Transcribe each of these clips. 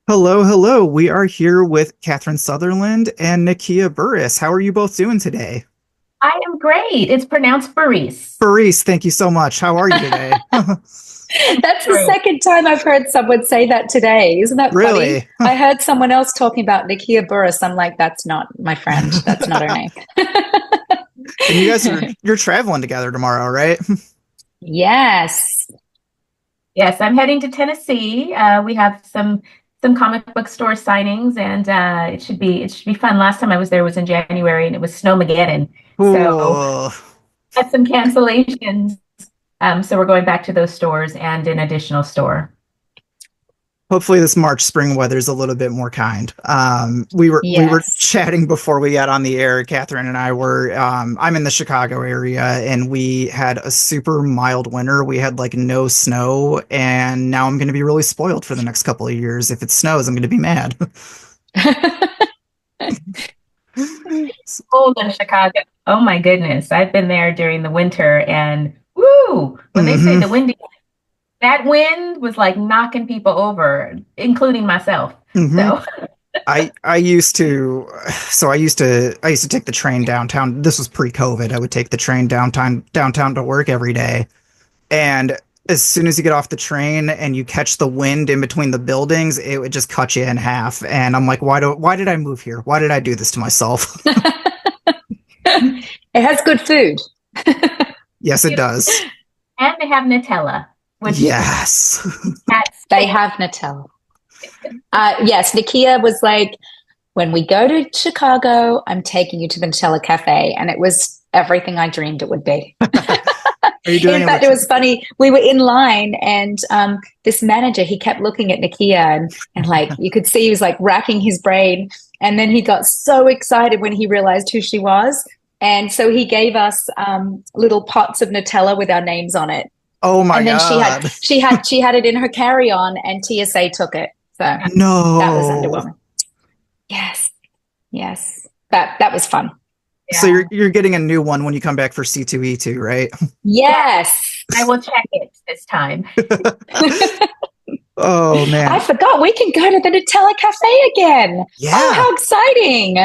Hello, hello. We are here with Catherine Sutherland and Nakia Burris. How are you both doing today? I am great. It's pronounced Burrise. Burris, thank you so much. How are you today? That's the Great. second time I've heard someone say that today. Isn't that funny? Really? I heard someone else talking about Nakia Burris. I'm like, that's not my friend. That's not her name. And you guys are you're traveling together tomorrow, right? Yes. Yes, I'm heading to Tennessee. We have some comic book store signings, and it should be fun. Last time I was there was in January, and it was Snowmageddon. So Ooh. had some cancellations. So we're going back to those stores and an additional store. Hopefully this March spring weather is a little bit more kind. We were Yes. chatting before we got on the air. Catherine and I were. I'm in the Chicago area, and we had a super mild winter. We had like no snow, and now I'm going to be really spoiled for the next couple of years. If it snows, I'm going to be mad. Cold in Chicago. Oh my goodness. I've been there during the winter, and woo, when they say hmm the windy, that wind was like knocking people over, including myself. hmm So I used to I used to take the train downtown. This was pre-COVID. I would take the train downtown to work every day. And as soon as you get off the train and you catch the wind in between the buildings, it would just cut you in half. And I'm like, why did I move here? Why did I do this to myself? It has good food. Yes, it does. and they have Nutella, which Yes. that's They have Nutella. Yes, Nakia was like, when we go to Chicago, I'm taking you to the Nutella Cafe. And it was everything I dreamed it would be. Are you doing In it fact, with it was funny. We were in line, and this manager, he kept looking at Nakia, and like you could see he was like racking his brain. And then he got so excited when he realized who she was. And so he gave us little pots of Nutella with our names on it. Oh my And then she had God. she had it in her carry-on, and TSA took it. So that was No. underwhelming. Yes, yes, that was fun. So yeah. you're getting a new one when you come back for C2E2, right? Yes. I will check it this time. Oh man. I forgot we can go to the Nutella Cafe again. Oh, Yeah. how exciting.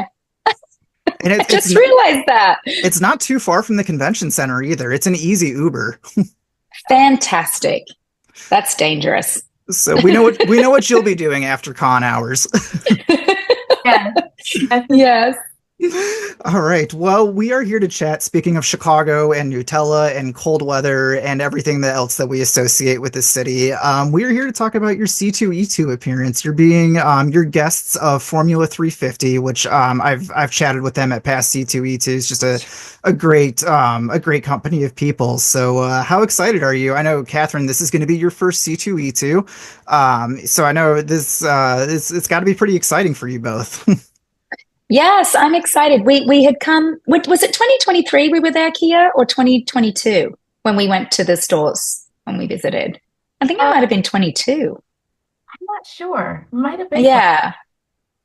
And I just realized that. it's not too far from the convention center either. It's an easy Uber. Fantastic. That's dangerous. So we know what you'll be doing after con hours. Yeah. Yes. All right. Well, we are here to chat. Speaking of Chicago and Nutella and cold weather and everything else that we associate with the city, we are here to talk about your C2E2 appearance. You're being your guests of Formula 350, which I've chatted with them at past C2E2. It's just a great company of people. So how excited are you? I know, Catherine, this is going to be your first C2E2. So I know it's got to be pretty exciting for you both. Yes, I'm excited. We had come, was it 2023 we were there, Kia, or 2022 when we went to the stores when we visited? I think it might have been 22. I'm not sure. Might have been. Yeah,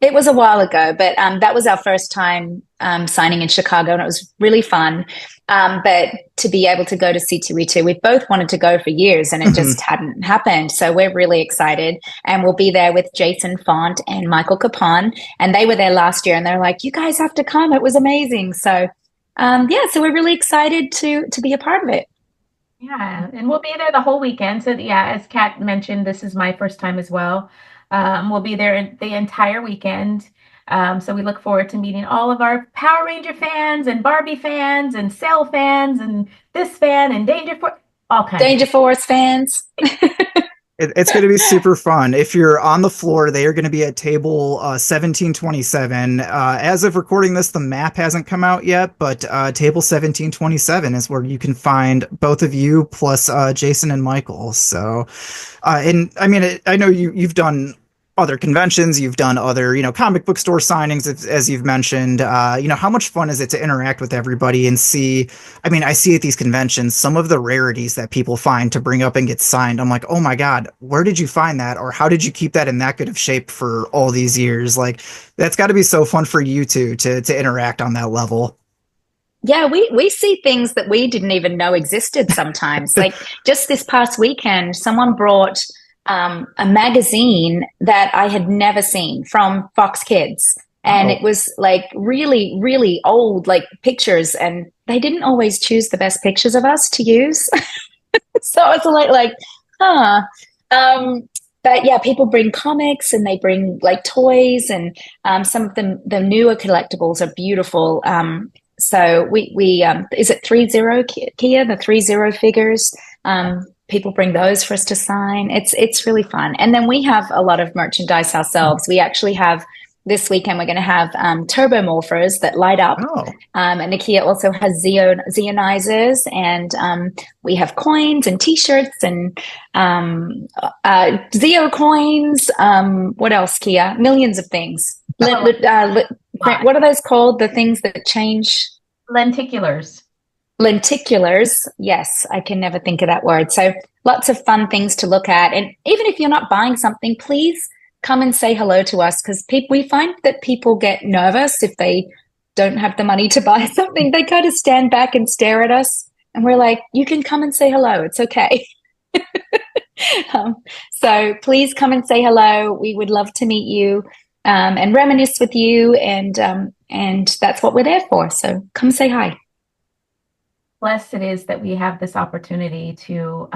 it was a while ago, but that was our first time signing in Chicago, and it was really fun. But to be able to go to C2E2, we both wanted to go for years, and it just hadn't happened. So we're really excited, and we'll be there with Jason Faunt and Michael Copon, and they were there last year, and they're like, "You guys have to come! It was amazing." So, yeah, so we're really excited to be a part of it. Yeah, and we'll be there the whole weekend. So yeah, as Kat mentioned, this is my first time as well. We'll be there the entire weekend. So we look forward to meeting all of our Power Ranger fans and Barbie fans and Cell fans and this fan and Danger Force, all kinds. Danger Force fans. It's going to be super fun. If you're on the floor, they are going to be at table 1727. As of recording this, the map hasn't come out yet, but table 1727 is where you can find both of you plus Jason and Michael. So, and I mean, I know you've done other conventions, you've done other, comic book store signings, as you've mentioned. How much fun is it to interact with everybody and see? I mean, I see at these conventions some of the rarities that people find to bring up and get signed. I'm like, oh my God, where did you find that? Or how did you keep that in that good of shape for all these years? Like, that's got to be so fun for you two to interact on that level. Yeah, we see things that we didn't even know existed sometimes. Like just this past weekend, someone brought a magazine that I had never seen from Fox Kids. And it was like really, really old, like pictures. And they didn't always choose the best pictures of us to use. So it's like, huh. But yeah, people bring comics and they bring like toys, and some of the newer collectibles are beautiful. So we is it 30 Kia, the 30 figures? People bring those for us to sign. It's really fun. And then we have a lot of merchandise ourselves. We actually have this weekend, we're going to have turbo morphers that light up. And Nakia also has zeonizers, and we have coins and t-shirts and Zeo coins. What else, Kia? Millions of things. What are those called? The things that change? Lenticulars. Lenticulars. Yes, I can never think of that word. So lots of fun things to look at. And even if you're not buying something, please come and say hello to us, because we find that people get nervous if they don't have the money to buy something. They kind of stand back and stare at us, and we're like, you can come and say hello. It's okay. So please come and say hello. We would love to meet you and reminisce with you, and that's what we're there for. So come say hi. Blessed it is that we have this opportunity to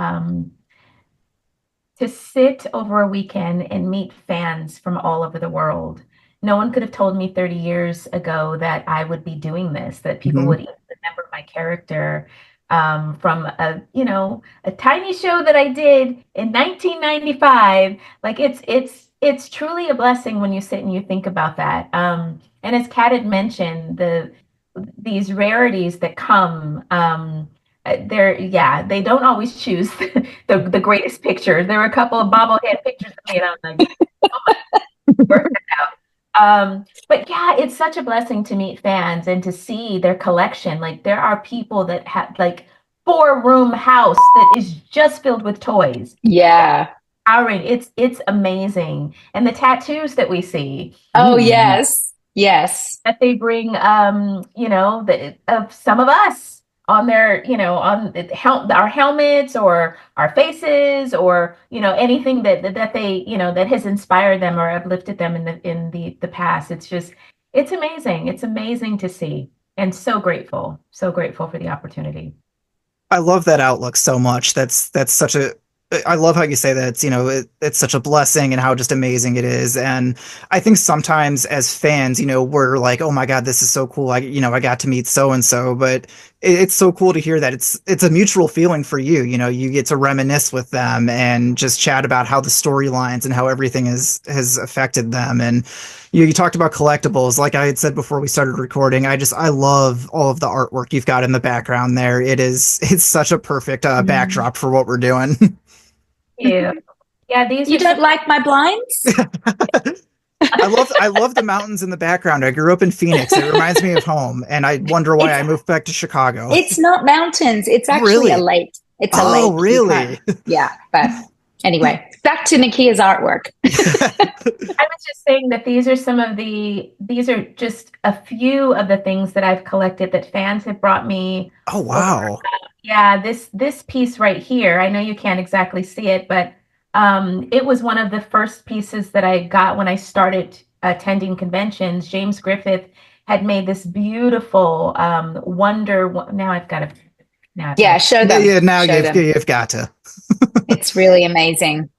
sit over a weekend and meet fans from all over the world. No one could have told me 30 years ago that I would be doing this, that people would even remember my character from a tiny show that I did in 1995. Like it's truly a blessing when you sit and you think about that. And as Kat had mentioned, these rarities that come, they don't always choose the greatest pictures. There were a couple of bobblehead pictures made. I'm like, oh my, work it out. But yeah, it's such a blessing to meet fans and to see their collection. Like there are people that have like 4-room house that is just filled with toys. Yeah. It's amazing. And the tattoos that we see. Oh, yes. Yes. That they bring, of some of us on their, on our helmets or our faces, or, anything that they, that has inspired them or uplifted them in the past. It's amazing. It's amazing to see, and so grateful for the opportunity. I love that outlook so much. That's such a, I love how you say that it's, it's such a blessing and how just amazing it is. And I think sometimes as fans, we're like, oh my God, this is so cool. I got to meet so-and-so, but it's so cool to hear that it's a mutual feeling for you. You get to reminisce with them and just chat about how the storylines and how everything has affected them. And you talked about collectibles. Like I had said before we started recording, I love all of the artwork you've got in the background there. It's such a perfect backdrop for what we're doing. Yeah. You don't like my blinds? I love the mountains in the background. I grew up in Phoenix. It reminds me of home, and I wonder why I moved back to Chicago. It's not mountains. It's actually a lake. It's a lake. Oh, really? Yeah, but anyway, back to Nakia's artwork. I was just saying that these are just a few of the things that I've collected that fans have brought me. Oh, wow. Yeah, this piece right here, I know you can't exactly see it, but it was one of the first pieces that I got when I started attending conventions. James Griffith had made this beautiful now I've got to show them. Yeah, now you've got to. It's really amazing.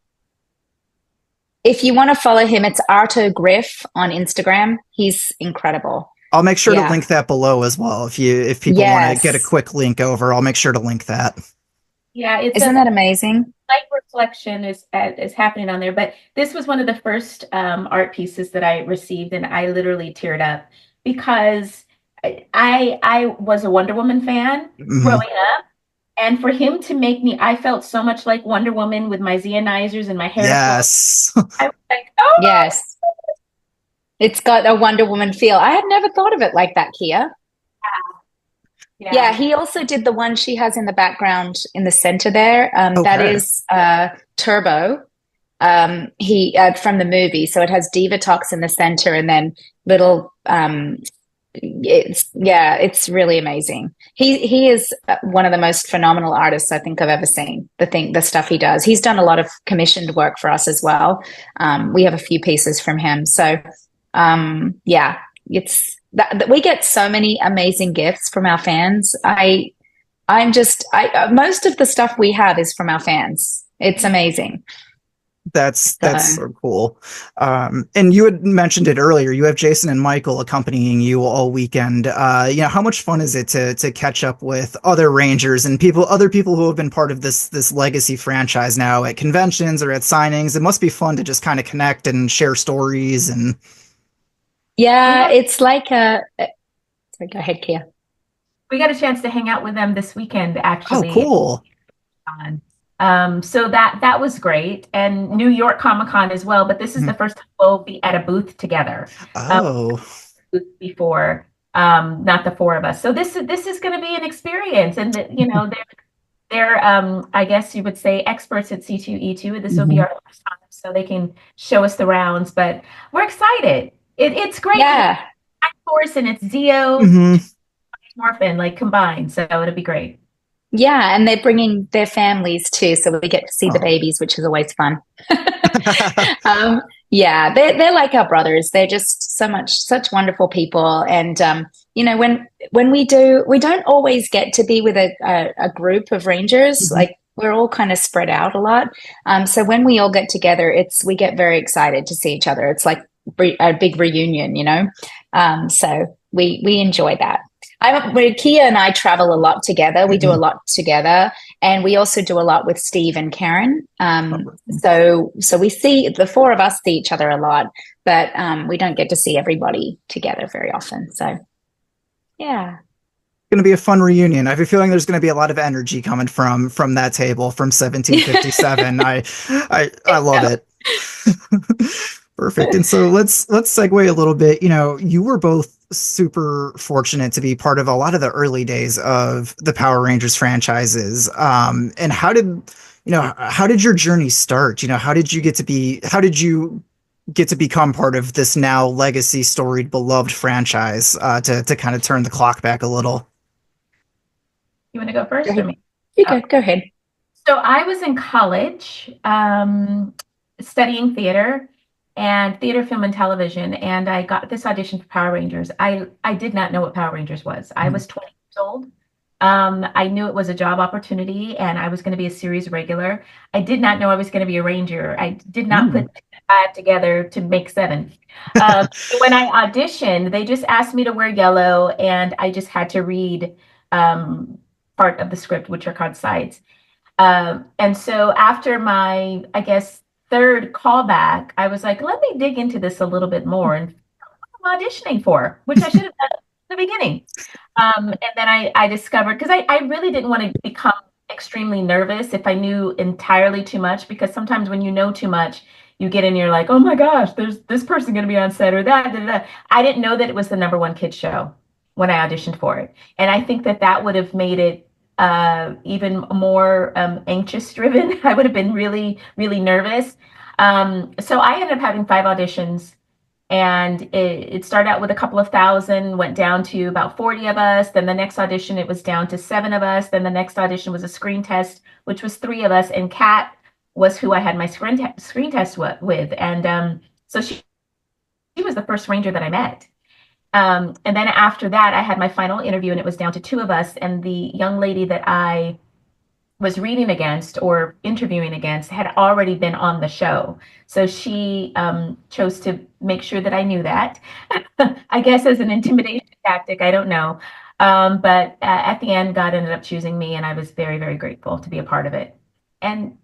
If you want to follow him, it's Arto Griff on Instagram. He's incredible. I'll make sure to link that below as well. If people want to get a quick link over, I'll make sure to link that. Yeah, isn't that amazing? Light reflection is happening on there. But this was one of the first art pieces that I received, and I literally teared up because I was a Wonder Woman fan growing up, and for him to make me, I felt so much like Wonder Woman with my zeonizers and my hair. Yes. I was like, oh yes. It's got a Wonder Woman feel. I had never thought of it like that, Kia. Yeah, he also did the one she has in the background in the center there. That is Turbo. He from the movie. So it has Divatox in the center, and then little it's really amazing. He is one of the most phenomenal artists I think I've ever seen. The stuff he does. He's done a lot of commissioned work for us as well. We have a few pieces from him. So yeah, it's that we get so many amazing gifts from our fans. Most of the stuff we have is from our fans. It's amazing. That's so cool. And you had mentioned it earlier. You have Jason and Michael accompanying you all weekend. How much fun is it to catch up with other Rangers and other people who have been part of this legacy franchise now at conventions or at signings? It must be fun to just kind of connect and share stories and. Yeah, it's like sorry, go ahead, Kia. We got a chance to hang out with them this weekend, actually. Oh, cool. So that was great, and New York Comic Con as well. But this is the first time we'll be at a booth together. Before, not the four of us. So this is going to be an experience, and they're I guess you would say experts at C2E2. This will be our first time, so they can show us the rounds. But we're excited. It's great. Yeah, Force and it's Zeo, Morphin like combined, so it'll be great. Yeah, and they're bringing their families too, so we get to see the babies, which is always fun. Yeah, they're like our brothers. They're just such wonderful people. And when we don't always get to be with a group of Rangers. Like we're all kind of spread out a lot. So when we all get together, we get very excited to see each other. It's like a big reunion, So we enjoy that. Kia and I travel a lot together. We do a lot together, and we also do a lot with Steve and Karen. So we see the four of us see each other a lot, but we don't get to see everybody together very often. So, yeah, it's going to be a fun reunion. I have a feeling there's going to be a lot of energy coming from that table from 1757. I love it. Perfect. And so let's segue a little bit. You were both super fortunate to be part of a lot of the early days of the Power Rangers franchises. And how did your journey start? How did you get to become part of this now legacy storied beloved franchise, to kind of turn the clock back a little? You want to go first? Or me? Go ahead. So I was in college, studying theater and theater, film, and television, and I got this audition for Power Rangers. I did not know what Power Rangers was. I was 20 years old. I knew it was a job opportunity, and I was going to be a series regular. I did not know I was going to be a Ranger. I did not put 5 together to make 7. When I auditioned, they just asked me to wear yellow, and I just had to read part of the script, which are called sides. And so after my, I guess, 3rd callback, I was like, let me dig into this a little bit more and what I'm auditioning for, which I should have done in the beginning. And then I discovered, because I really didn't want to become extremely nervous if I knew entirely too much, because sometimes when you know too much, you get in, you're like, oh my gosh, there's this person going to be on set or that. I didn't know that it was the #1 kids show when I auditioned for it. And I think that would have made it even more anxious driven. I would have been really, really nervous. So I ended up having 5 auditions, and it started out with a couple of thousand, went down to about 40 of us. Then the next audition, it was down to 7 of us. Then the next audition was a screen test, which was 3 of us. And Kat was who I had my screen test with. And so she was the first Ranger that I met. And then after that, I had my final interview, and it was down to 2 of us. And the young lady that I was reading against or interviewing against had already been on the show. So she chose to make sure that I knew that, I guess as an intimidation tactic. I don't know. But at the end, God ended up choosing me, and I was very, very grateful to be a part of it. And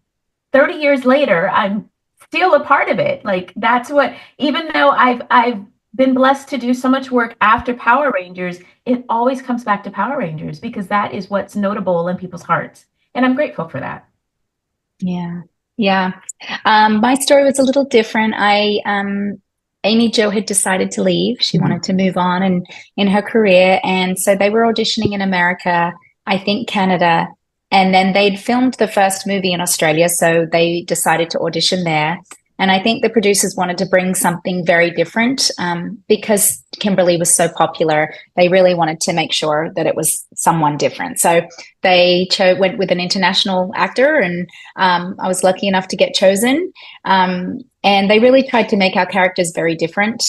30 years later, I'm still a part of it. Like, that's what, even though I've been blessed to do so much work after Power Rangers, it always comes back to Power Rangers, because that is what's notable in people's hearts. And I'm grateful for that. Yeah. My story was a little different. Amy Jo had decided to leave. She wanted to move on in her career. And so they were auditioning in America, I think Canada. And then they'd filmed the first movie in Australia. So they decided to audition there. And I think the producers wanted to bring something very different because Kimberly was so popular. They really wanted to make sure that it was someone different. So they went with an international actor, and I was lucky enough to get chosen. And they really tried to make our characters very different.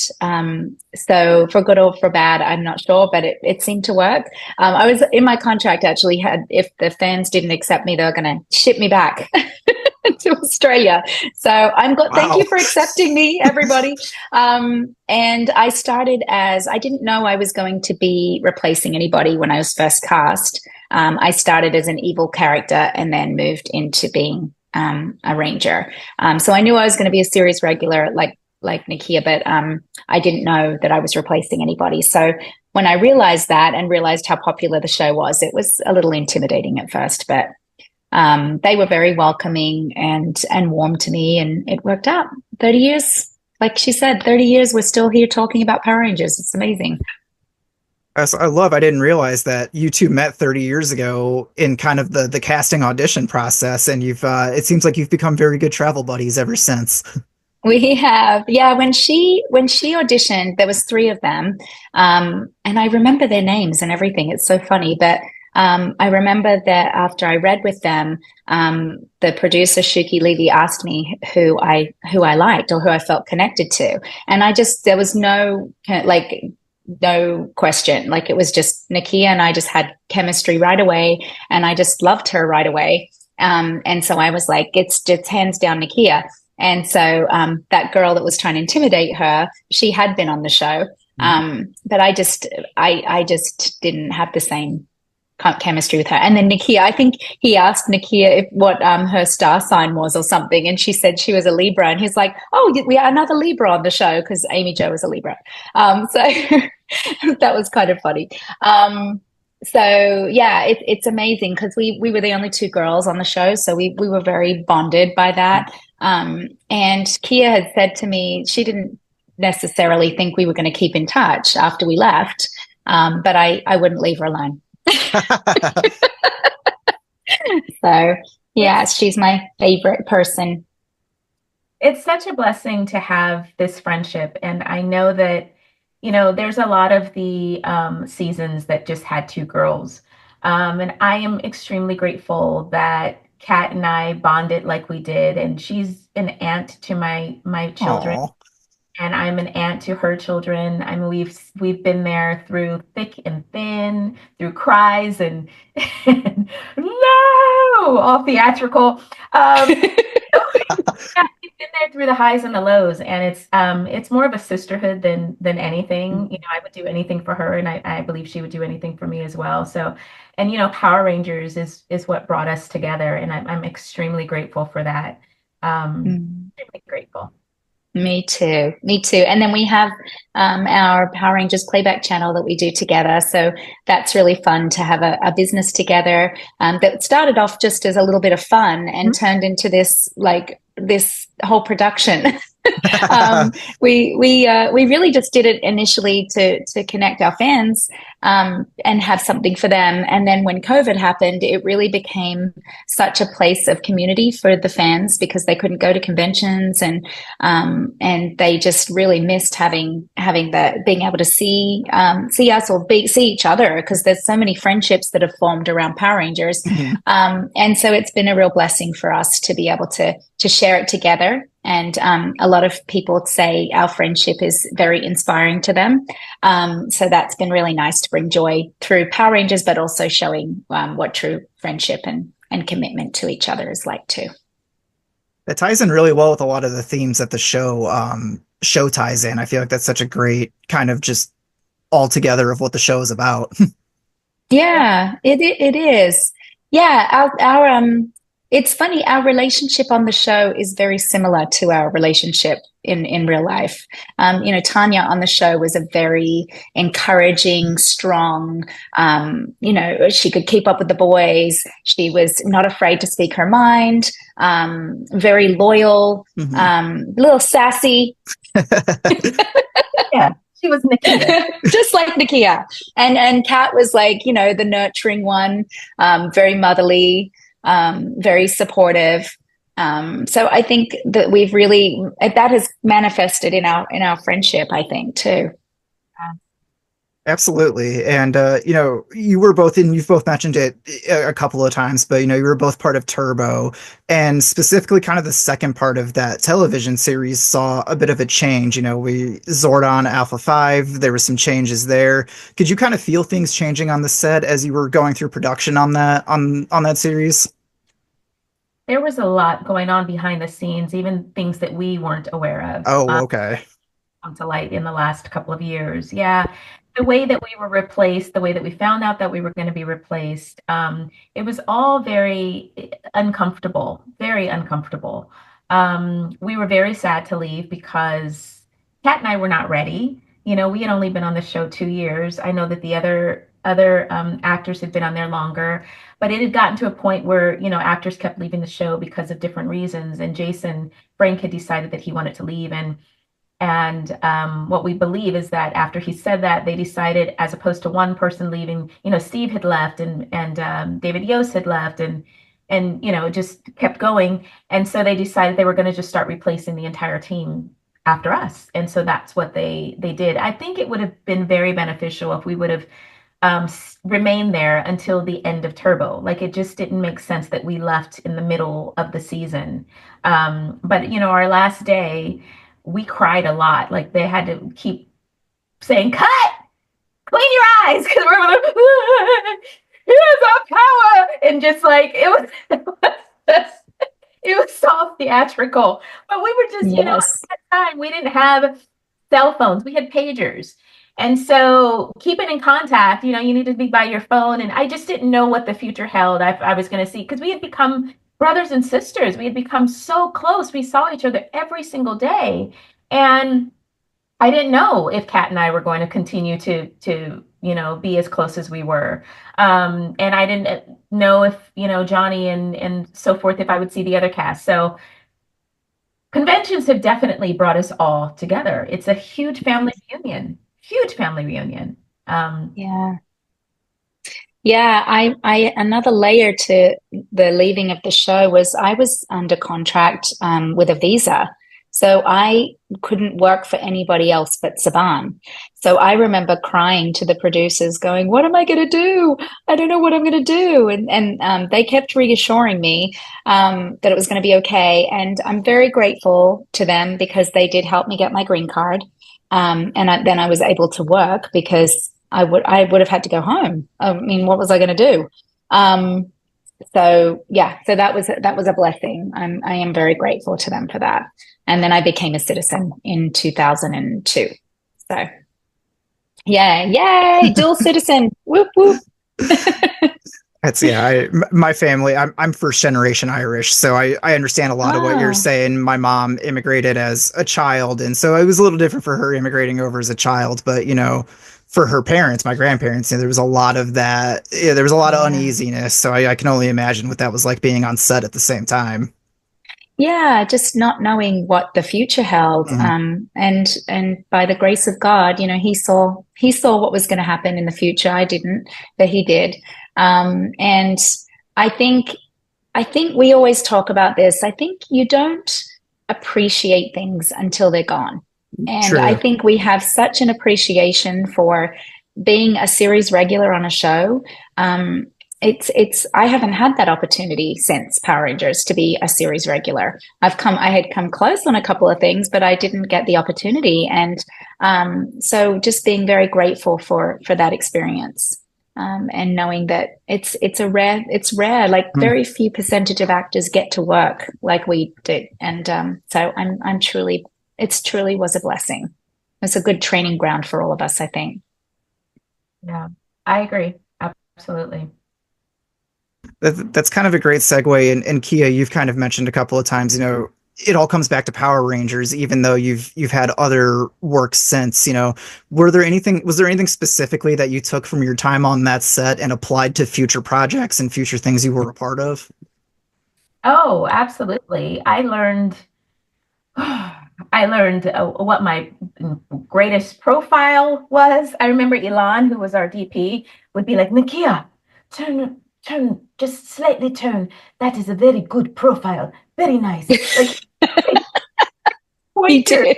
So for good or for bad, I'm not sure, but it seemed to work. I was in my contract actually had, if the fans didn't accept me, they were going to ship me back to Australia. So thank you for accepting me, everybody. And I started I didn't know I was going to be replacing anybody when I was first cast. I started as an evil character and then moved into being a ranger. So I knew I was going to be a series regular like Nakia, but I didn't know that I was replacing anybody. So when I realized that and realized how popular the show was, it was a little intimidating at first, but they were very welcoming and warm to me, and it worked out. 30 years, like she said, 30 years, we're still here talking about Power Rangers. It's amazing. I didn't realize that you two met 30 years ago in kind of the casting audition process, and it seems like you've become very good travel buddies ever since. We have, yeah. When she auditioned, there was 3 of them, and I remember their names and everything. It's so funny, but I remember that after I read with them, the producer Shuki Levy asked me who I liked or who I felt connected to, and there was no question. Like, it was just Nakia and I just had chemistry right away, and I just loved her right away. And so I was like, it's just hands down Nakia. And so that girl that was trying to intimidate her, she had been on the show, but I just didn't have the same chemistry with her. And then Nakia, I think he asked Nakia what her star sign was or something, and she said she was a Libra, and he's like, "Oh, we are another Libra on the show," because Amy Jo was a Libra. So that was kind of funny. So yeah, it's amazing because we were the only 2 girls on the show, so we were very bonded by that. And Kia had said to me she didn't necessarily think we were going to keep in touch after we left, but I wouldn't leave her alone. So yeah, she's my favorite person. It's such a blessing to have this friendship, and I know that there's a lot of the seasons that just had 2 girls, and I am extremely grateful that Cat and I bonded like we did, and she's an aunt to my children. Aww. And I'm an aunt to her children. I mean, we've been there through thick and thin, through cries and no, all theatrical. Yeah, we've been there through the highs and the lows, and it's more of a sisterhood than anything. I would do anything for her, and I believe she would do anything for me as well. So, and Power Rangers is what brought us together, and I'm extremely grateful for that. Extremely grateful. Me too. And then we have our Power Rangers Playback channel that we do together. So that's really fun to have a business together that started off just as a little bit of fun and turned into this whole production. We really just did it initially to connect our fans and have something for them. And then when COVID happened, it really became such a place of community for the fans because they couldn't go to conventions and they just really missed having being able to see us or see each other because there's so many friendships that have formed around Power Rangers. And so it's been a real blessing for us to be able to share it together. And a lot of people say our friendship is very inspiring to them. So that's been really nice to bring joy through Power Rangers, but also showing what true friendship and commitment to each other is like too. It ties in really well with a lot of the themes that the show ties in. I feel like that's such a great kind of just all together of what the show is about. Yeah, it is. Yeah, our it's funny, our relationship on the show is very similar to our relationship in real life. Tanya on the show was a very encouraging, strong, she could keep up with the boys. She was not afraid to speak her mind, very loyal, a little sassy. Yeah. She was Nakia. Just like Nakia. And Kat was like, the nurturing one, very motherly, very supportive. So I think that that has manifested in our friendship, I think, too. Absolutely. And, you've both mentioned it a couple of times, but, you were both part of Turbo. And specifically, kind of the second part of that television series saw a bit of a change. Zordon Alpha 5, there were some changes there. Could you kind of feel things changing on the set as you were going through production on that series? There was a lot going on behind the scenes, even things that we weren't aware of. Oh, okay. Come to light in the last couple of years. Yeah. The way that we were replaced, the way that we found out that we were going to be replaced, it was all very uncomfortable, very uncomfortable. We were very sad to leave because Kat and I were not ready. We had only been on the show 2 years. I know that the other actors had been on there longer, but it had gotten to a point where actors kept leaving the show because of different reasons. And Jason Frank had decided that he wanted to leave, and what we believe is that after he said that, they decided, as opposed to one person leaving, Steve had left, and David Yost had left, and it just kept going. And so they decided they were going to just start replacing the entire team after us. And so that's what they did. I think it would have been very beneficial if we would have remained there until the end of Turbo. Like, it just didn't make sense that we left in the middle of the season. But our last day, we cried a lot. Like, they had to keep saying, "Cut, clean your eyes," because we're like, "Here's our power," and just like it was so theatrical. But we were just, Yes. at that time we didn't have cell phones. We had pagers. And so keeping in contact, you need to be by your phone. And I just didn't know what the future held. I was going to see, because we had become brothers and sisters. We had become so close. We saw each other every single day. And I didn't know if Kat and I were going to continue to be as close as we were. And I didn't know if, Johnny and so forth, if I would see the other cast. So conventions have definitely brought us all together. It's a huge family reunion, huge family reunion. Yeah. Yeah, I another layer to the leaving of the show was I was under contract with a visa. So I couldn't work for anybody else but Saban. So I remember crying to the producers going, "What am I going to do? I don't know what I'm going to do." And they kept reassuring me that it was going to be okay. And I'm very grateful to them because they did help me get my green card. Then I was able to work because I would have had to go home. I mean, what was I going to do? So that was a blessing. I am very grateful to them for that. And then I became a citizen in 2002. So yeah, yay, dual citizen. Whoop whoop. My family, I'm first generation Irish, so I understand a lot of what you're saying. My mom immigrated as a child, and so it was a little different for her immigrating over as a child, but for her parents, my grandparents, there was a lot of that. Yeah, there was a lot of uneasiness, so I can only imagine what that was like being on set at the same time. Yeah, just not knowing what the future held. Mhm. And by the grace of God, he saw what was going to happen in the future. I didn't, but he did. And I think we always talk about this. I think you don't appreciate things until they're gone. And I True. think we have such an appreciation for being a series regular on a show. I haven't had that opportunity since Power Rangers to be a series regular. I had come close on a couple of things, but I didn't get the opportunity. And so just being very grateful for that experience. And knowing that it's rare, like very few percentage of actors get to work like we did. And so it truly was a blessing. It's a good training ground for all of us, I think. Yeah, I agree. Absolutely. That's kind of a great segue. And Kia, you've kind of mentioned a couple of times, it all comes back to Power Rangers, even though you've had other works since. Was there anything specifically that you took from your time on that set and applied to future projects and future things you were a part of? Oh, absolutely. I learned what my greatest profile was. I remember Elon, who was our DP, would be like, "Nakia, turn, just slightly turn. That is a very good profile. Very nice. Like, He pointers. did.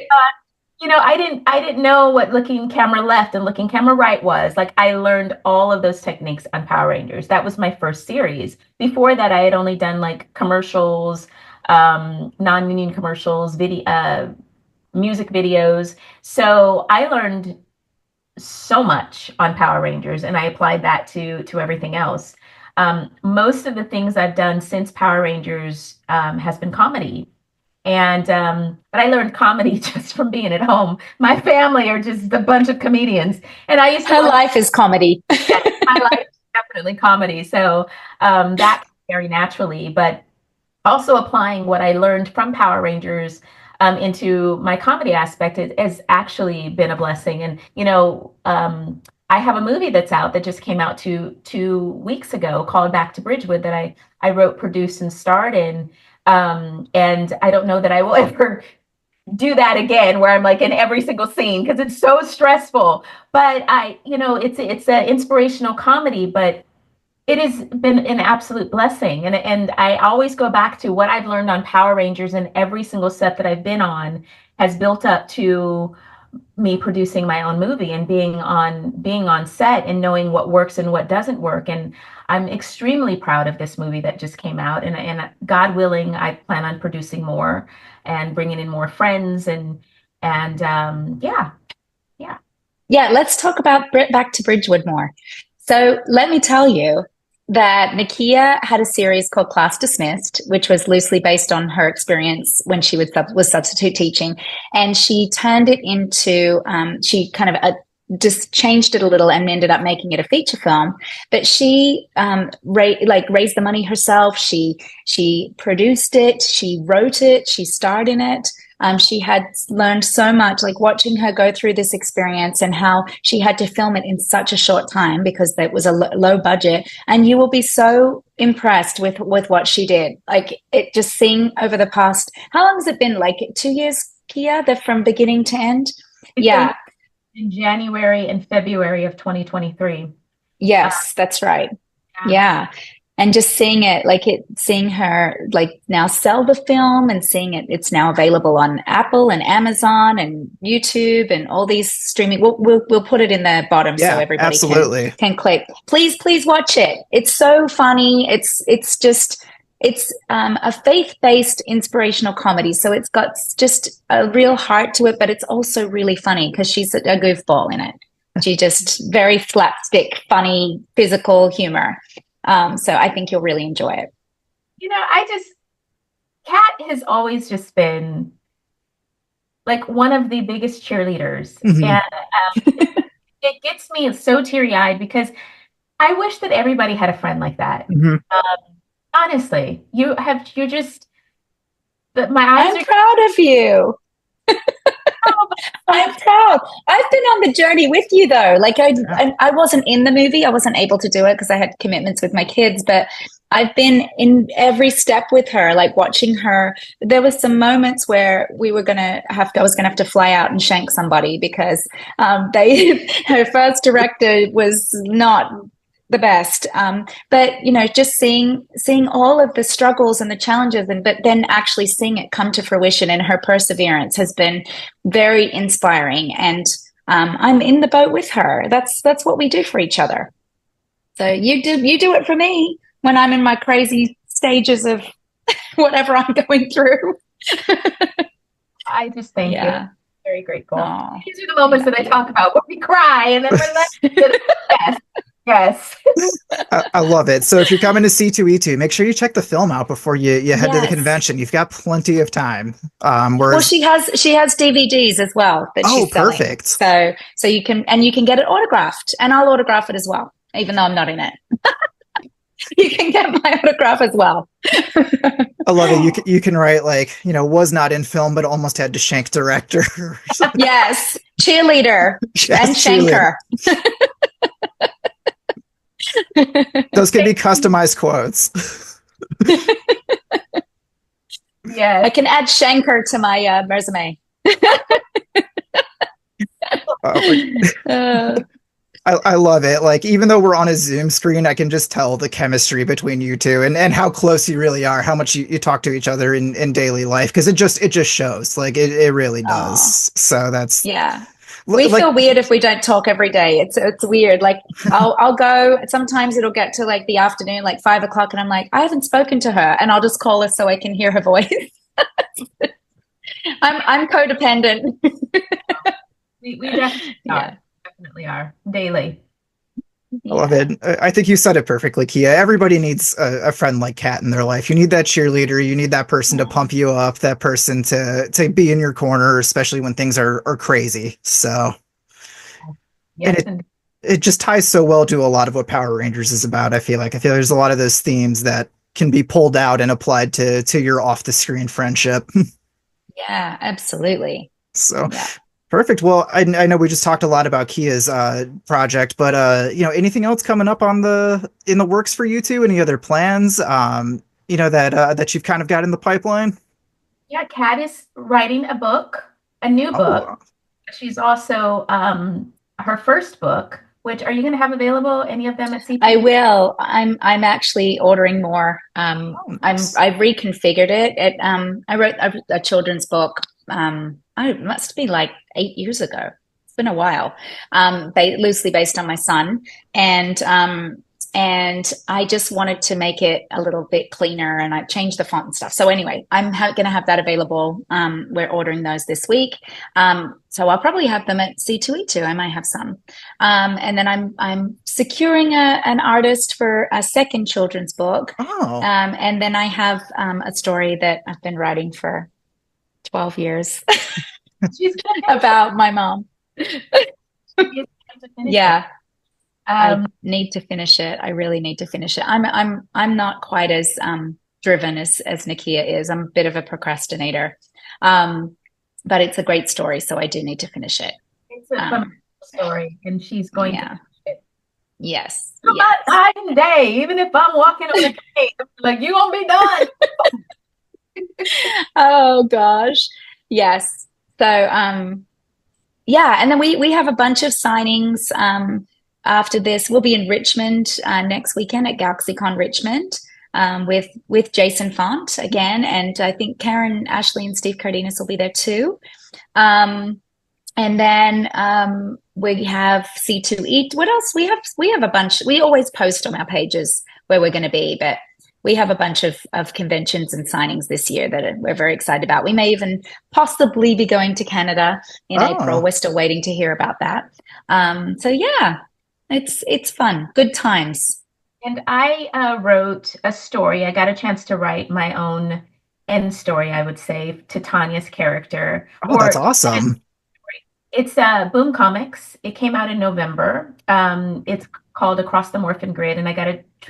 I didn't know what looking camera left and looking camera right was. Like, I learned all of those techniques on Power Rangers. That was my first series. Before that, I had only done like commercials, non-union commercials, music videos. So I learned so much on Power Rangers, and I applied that to everything else. Most of the things I've done since Power Rangers has been comedy. And but I learned comedy just from being at home. My family are just a bunch of comedians, and I used to Her life is comedy. my life is definitely comedy. So that came very naturally, but also applying what I learned from Power Rangers into my comedy aspect has actually been a blessing. And I have a movie that's out that just came out two weeks ago called Back to Bridgewood that I wrote, produced, and starred in. And I don't know that I will ever do that again where I'm like in every single scene because it's so stressful. But it's an inspirational comedy, but it has been an absolute blessing. And I always go back to what I've learned on Power Rangers, and every single set that I've been on has built up to me producing my own movie and being on set and knowing what works and what doesn't work. And I'm extremely proud of this movie that just came out. And God willing, I plan on producing more and bringing in more friends and yeah, yeah. Yeah, let's talk about Back to Bridgewood more. So let me tell you that Nakia had a series called Class Dismissed, which was loosely based on her experience when she was substitute teaching. And she turned it into, she kind of just changed it a little and ended up making it a feature film. But she raised the money herself. She produced it. She wrote it. She starred in it. She had learned so much, like watching her go through this experience and how she had to film it in such a short time because it was a low budget. And you will be so impressed with what she did. Like it just seeing over the past, how long has it been? Like 2 years, Kia, from beginning to end? Yeah. In January and February of 2023. Yes, that's right. Yeah. And just seeing her like now sell the film and seeing it's now available on Apple and Amazon and YouTube and all these streaming. We'll put it in the bottom so everybody absolutely can click. Please watch it. It's so funny. It's a faith-based inspirational comedy. So it's got just a real heart to it, but it's also really funny because she's a goofball in it. She just very slapstick, funny, physical humor. So I think you'll really enjoy it. Cat has always just been like one of the biggest cheerleaders. Mm-hmm. And it gets me so teary-eyed because I wish that everybody had a friend like that. Mm-hmm. Honestly, my eyes I'm proud of you. I'm proud. I've been on the journey with you though. Like I wasn't in the movie. I wasn't able to do it because I had commitments with my kids, but I've been in every step with her, like watching her. There was some moments where I was going to have to fly out and shank somebody because her first director was not the best. But just seeing all of the struggles and the challenges, but then actually seeing it come to fruition, and her perseverance has been very inspiring. And I'm in the boat with her. That's what we do for each other. So you do it for me when I'm in my crazy stages of whatever I'm going through. I just thank you. Very grateful. Aww. These are the moments that I talk about where we cry and then we're like, yes. I love it. So if you're coming to C2E2, make sure you check the film out before you head to the convention. You've got plenty of time. Well, she has DVDs as well that she's selling. Perfect. So you can get it autographed, and I'll autograph it as well, even though I'm not in it. You can get my autograph as well. I love it. You can write was not in film but almost had to shank director. Yes, cheerleader and shanker. Those can be customized quotes. Yeah, I can add shanker to my resume. I love it. Like, even though we're on a Zoom screen, I can just tell the chemistry between you two and how close you really are, how much you talk to each other in daily life, because it just shows. Like it really Oh, does. So that's yeah. We like, feel weird if we don't talk every day. It's weird. Like I'll go. Sometimes it'll get to like the afternoon, like 5 o'clock, and I'm like, I haven't spoken to her, and I'll just call her so I can hear her voice. I'm codependent. We definitely Yeah. are. Definitely are daily. I love Yeah. it. I think you said it perfectly, Kia. Everybody needs a friend like Kat in their life. You need that cheerleader. You need that person to pump you up, that person to be in your corner, especially when things are crazy. So, and Yes, and it just ties so well to a lot of what Power Rangers is about. I feel there's a lot of those themes that can be pulled out and applied to your off the screen friendship. Yeah, absolutely. So Yeah. perfect. Well, I know we just talked a lot about Kia's project, but anything else coming up on the in the works for you two? Any other plans? That you've kind of got in the pipeline? yeah, Kat is writing a book, a new book. Oh, She's also her first book, which are you going to have available? Any of them at I C2E2? will. I'm actually ordering more. nice. I've reconfigured it. I wrote a children's book. It must be like 8 years ago. It's been a while. Loosely based on my son, and and I just wanted to make it a little bit cleaner, and I changed the font and stuff. So anyway, I'm going to have that available. We're ordering those this week. So I'll probably have them at C2E2. I might have some. And then I'm securing an artist for a second children's book. Oh, And then I have a story that I've been writing for 12 years She's going about my mom. to finish it. Yeah, I Um, need to finish it. I really need to finish it. I'm not quite as driven as Nakia is. I'm a bit of a procrastinator. But it's a great story, so I do need to finish it. it's a phenomenal story, and she's going to Yeah. finish it. Yes. Come on, night and day, even if I'm walking on a cake, like you gonna be done. Oh gosh. Yes. So yeah, and then we have a bunch of signings after this. We'll be in Richmond next weekend at GalaxyCon Richmond with Jason Faunt again, and I think Karen, Ashley, and Steve Cardenas will be there too. And then we have C2E2. What else? We have a bunch. We always post on our pages where we're going to be, but we have a bunch of conventions and signings this year that we're very excited about. We may even possibly be going to Canada in April. oh, We're still waiting to hear about that. So yeah, it's fun. Good times. And I wrote a story. I got a chance to write my own end story, I would say, to Tanya's character. oh, that's Or awesome. it's Boom Comics. It came out in November. It's called Across the Morphin Grid, and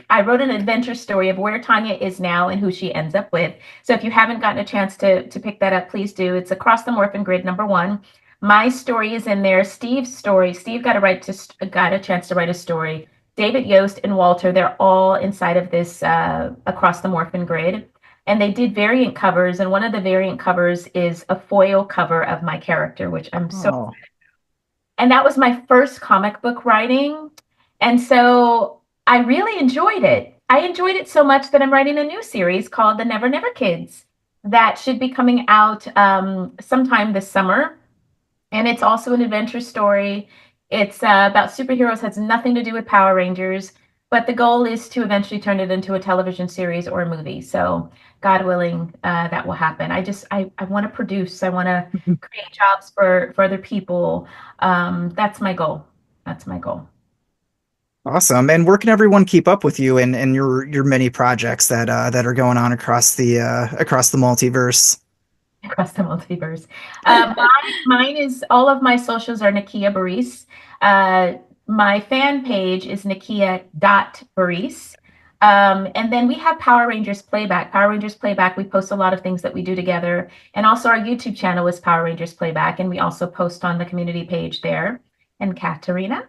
I wrote an adventure story of where Tanya is now and who she ends up with. So if you haven't gotten a chance to pick that up, please do. It's Across the Morphin Grid #1. My story is in there. Steve's story. Steve got a chance to write a story. David Yost and Walter, they're all inside of this Across the Morphin Grid. And they did variant covers, and one of the variant covers is a foil cover of my character, which I'm so. Oh, And that was my first comic book writing. And so I really enjoyed it. I enjoyed it so much that I'm writing a new series called The Never Never Kids that should be coming out sometime this summer. And it's also an adventure story. It's about superheroes, has nothing to do with Power Rangers, but the goal is to eventually turn it into a television series or a movie. So, God willing, that will happen. I want to produce. I want to create jobs for other people. That's my goal. That's my goal. awesome. And where can everyone keep up with you and your many projects that are going on across the multiverse? Across the multiverse. Mine is all of my socials are Nakia Burrise. My fan page is Nakia.Burrise. And then we have Power Rangers Playback. Power Rangers Playback, we post a lot of things that we do together. And also our YouTube channel is Power Rangers Playback. And we also post on the community page there. And Katarina?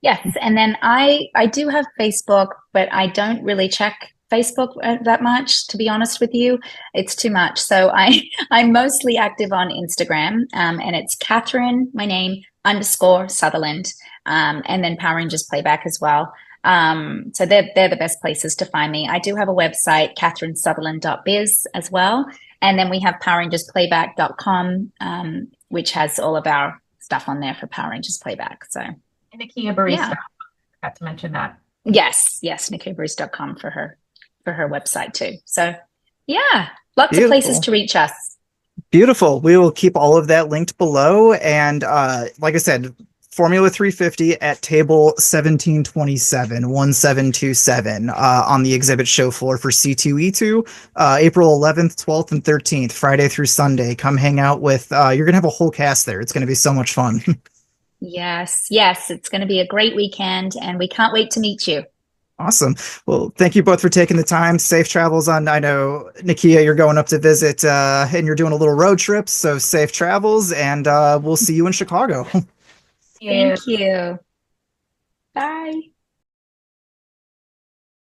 Yes, and then I do have Facebook, but I don't really check Facebook that much, to be honest with you. It's too much. So I'm mostly active on Instagram, and it's Catherine, my name, _Sutherland. and then Power Rangers Playback as well. So they're the best places to find me. I do have a website, catherinesutherland.biz as well. And then we have powerrangersplayback.com, which has all of our stuff on there for Power Rangers Playback. So And Nakia Burrise, yeah. forgot to mention that. Yes, NakiaBurrise.com for her website too. So yeah, lots Beautiful. of places to reach us. Beautiful. We will keep all of that linked below. And like I said, Formula 350 at table 1727, 1727 on the exhibit show floor for C2E2, April 11th, 12th, and 13th, Friday through Sunday. Come hang out with, you're going to have a whole cast there. It's going to be so much fun. Yes, it's going to be a great weekend, and we can't wait to meet you. Awesome. Well, thank you both for taking the time. Safe travels on, I know, Nakia, you're going up to visit and you're doing a little road trip, so safe travels, and we'll see you in Chicago. Thank you. Bye.